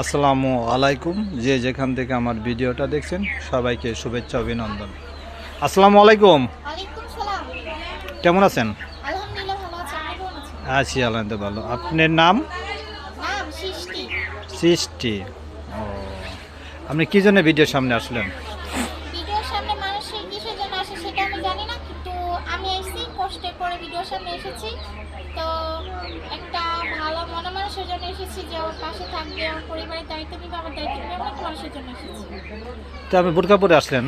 আসসালামু আলাইকুম। যে যেখান থেকে আমার ভিডিওটা দেখছেন সবাইকে শুভেচ্ছা অভিনন্দন। আসসালামু আলাইকুম। ওয়ালাইকুম সালাম। কেমন আছেন? আলহামদুলিল্লাহ ভালো আছি। আপনি কেমন আছেন? আছি আলহামদুলিল্লাহ ভালো। আপনার নাম? নাম সৃষ্টি। সৃষ্টি। ও, আপনি কি জন্য ভিডিওর সামনে আসলেন? ভিডিওর সামনে মানুষের কিসের জন্য আসে সেটা আমি জানি না, কিন্তু আমি এসেছি কষ্টে করে ভিডিওর সামনে এসেছি। তো একটা ভালো মনে মানুষের জন্য এসেছি, যে আমার পাশে থাকবে, আমার পরিবারের দায়িত্ব নিবে, আমার দায়িত্ব নিবে, এমন একটা মানুষের জন্য এসেছি। তো আপনি বোরকা পরে আসলেন?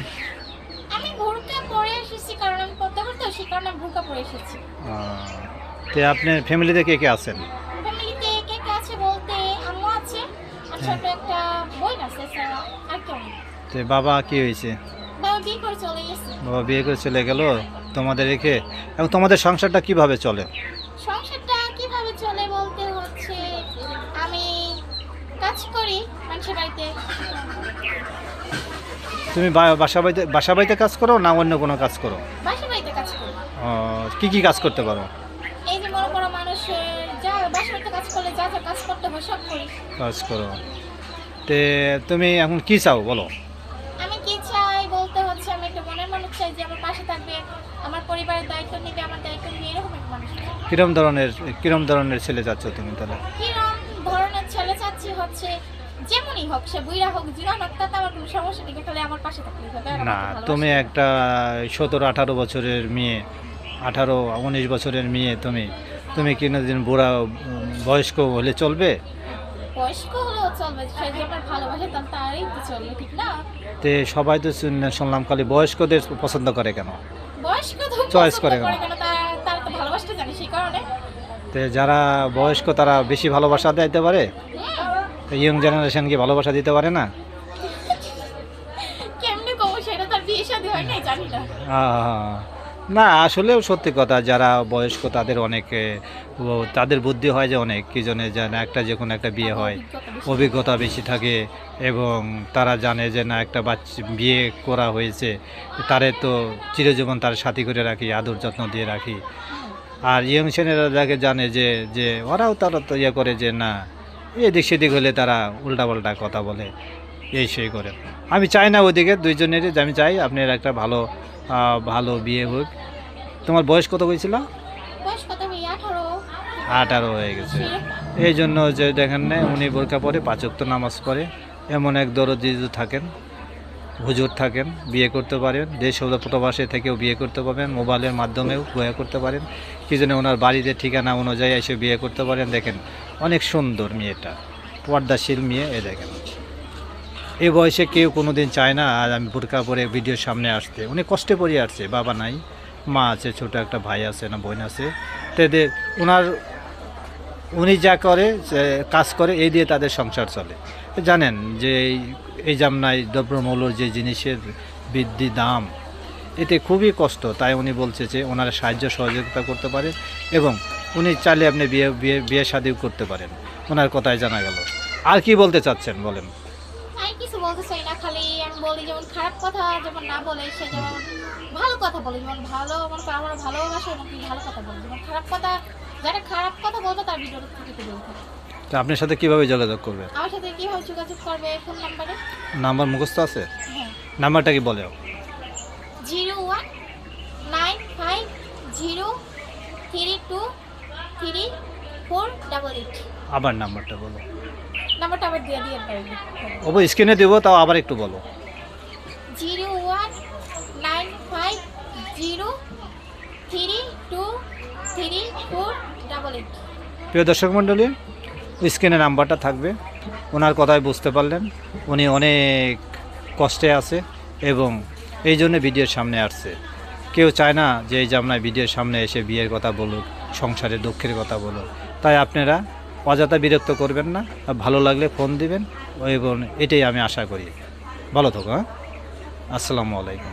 আমি বোরকা পরে এসেছি কারণ আমি পড়তে পারতো, সেই কারণে আমি বোরকা পরে এসেছি। তো আপনার ফ্যামিলিতে কে কে আছেন? ফ্যামিলিতে কে কে আছে বলতে আম্মু আছে আর ছোট একটা বোন আছে, এছাড়া আর কেউ নেই। তো বাবা কি হয়েছে? বাবা বিয়ে করে চলে গেছে। বাবা বিয়ে করে চলে গেল তোমাদের রেখে। এবং তোমাদের সংসারটা কিভাবে চলে? সংসারটা কিভাবে চলে বলতে হচ্ছে, আমি কাজ করি মানুষের বাড়িতে। তুমি বাসা বাড়িতে কাজ করো না অন্য কোনো কাজ করো? বাসা বাড়িতে কাজ করি। কি কি কাজ করতে পারো? এই যে মনে করো মানুষের যা বাসা বাড়িতে কাজ করলে যা যা কাজ করতে হয় সব করি। কাজ করো। তে তুমি এখন কি চাও বলো? আমি কি চাই বলতে হচ্ছে, আমি একটা মনের মানুষ চাই যে আমার পাশে থাকবে, আমার পরিবারের দায়িত্ব নেবে, আমার দায়িত্ব নিবে, এরকম একটা মানুষ চাই। কিরম ধরনের ছেলে চাচ্ছ তুমি তাহলে? কিরম ধরনের ছেলে চাচ্ছি হচ্ছে, যেমনই হোক, সে বুইড়া হোক জুয়ান হোক, তাতে আমার কোনো সমস্যা নেই, তাহলে আমার পাশে থাকলেই হবে। আর না, আমাকে ভালোবাসে। তুমি একটা 17-18 বছরের মেয়ে, 18-19 বছরের মেয়ে, তুমি তুমি কিনোদিন বুড়া বয়স্ক হলে চলবে? বয়স্ক হলেও চলবে, সে যে আমার ভালোবাসে তারই তো চলবে, ঠিক না? তে সবাই তো শুনলাম খালি বয়স্কদের পছন্দ করে কেন? বয়স্ক তো চয়েস পছন্দ করে করে কেন? কেন, তার তো ভালোবাসতে জানি সেই কারণে। তে যারা বয়স্ক তারা বেশি ভালোবাসা দিতে পারে, ইয়ং জেনারেশন কি ভালোবাসা দিতে পারে না? কেমনে কমো, সেটা তার বিয়ে শাদী হয় নাই, জানি না। আহ, না আসলেও সত্যি কথা, যারা বয়স্ক তাদের অনেকে তাদের বুদ্ধি হয় যে অনেক কি জন্য জানে একটা যে কোনো একটা বিয়ে হয়, অভিজ্ঞতা বেশি থাকে এবং তারা জানে যে না একটা বাচ্চা বিয়ে করা হয়েছে তারে তো চিরজীবন তার সাথী করে রাখি, আদর যত্ন দিয়ে রাখি। আর ইয়ং ছেলেরা যাকে জানে যে যে ওরাও তারা তো ইয়ে করে যে না এদিক সেদিক হলে তারা উল্টাপাল্টা কথা বলে, এই সেই করে। আমি চাই না ওইদিকে দুইজনেরই, যে আমি চাই আপনার একটা ভালো ভালো বিয়ে হোক। তোমার বয়স কত হয়েছিল? বয়স কত হই? 18। 18 হয়ে গেছে। এই জন্য যে দেখেন না উনি বোরকা পরে 5 ওয়াক্ত নামাজ পড়ে, এমন এক দরদি থাকেন, হুজুর থাকেন, বিয়ে করতে পারেন, দেশ ও প্রবাসে থেকেও বিয়ে করতে পারবেন, মোবাইলের মাধ্যমেও বিয়ে করতে পারেন, কি জন্য ওনার বাড়িতে ঠিকানা অনুযায়ী এসে বিয়ে করতে পারেন। দেখেন অনেক সুন্দর মেয়েটা, পর্দাশীল মেয়ে। এ দেখেন এই বয়সে কেউ কোনো দিন চায় না আর আমি বোরকা পরে ভিডিওর সামনে আসতে। উনি কষ্টে পড়ে আসছে, বাবা নাই, মা আছে, ছোট একটা ভাই আছে না বোন আছে। তাদের ওনার উনি যা করে কাজ করে এই দিয়ে তাদের সংসার চলে। জানেন যে এই জামনায় দ্রব্যমূল্যর যে জিনিসের বৃদ্ধি দাম, এতে খুবই কষ্ট। তাই উনি বলছে যে ওনারা সাহায্য সহযোগিতা করতে পারে এবং উনি চাইলে আপনি বিয়ে শাদিও করতে পারেন। ওনার কথাই জানা গেল। আর কি বলতে চাচ্ছেন বলেন? আমি কিছু বলতে চাই না, খালি আমি বলি যেমন খারাপ কথা যেমন না বলে, সে যেমন ভালো কথা বলে, যেমন ভালো মনে করো আমার ভালোবাসে এবং কি ভালো কথা বলে, যেমন খারাপ কথা, যারা খারাপ কথা বলবে তার ভিডিওটা থেকে বলতে হবে। তো আপনার সাথে কিভাবে যোগাযোগ করবে? আমার সাথে কিভাবে যোগাযোগ করবে? ফোন নাম্বারে। নাম্বার মুখস্থ আছে? হ্যাঁ, নাম্বারটা কি বলে? 0195032348। আবার নাম্বারটা বলো। নাম্বারটা আবার দিয়ে দিয়ে পারবে। স্ক্রিনে দেবো, তাও আবার একটু বলো। 0195032348। প্রিয় দর্শক মণ্ডলী, স্ক্রিনে নাম্বারটা থাকবে। ওনার কথাই বুঝতে পারলেন উনি অনেক কষ্টে আছে এবং এই জন্য ভিডিওর সামনে আসছে। কেউ চায় না যে এই জামনায় ভিডিওর সামনে এসে বিয়ের কথা বলুক, সংসারের দুঃখের কথা বলুক। তাই আপনারা অযথা বিরক্ত করবেন না, ভালো লাগলে ফোন দিবেন এবং এটাই আমি আশা করি। ভালো থাকো। হ্যাঁ, আসসালামু আলাইকুম।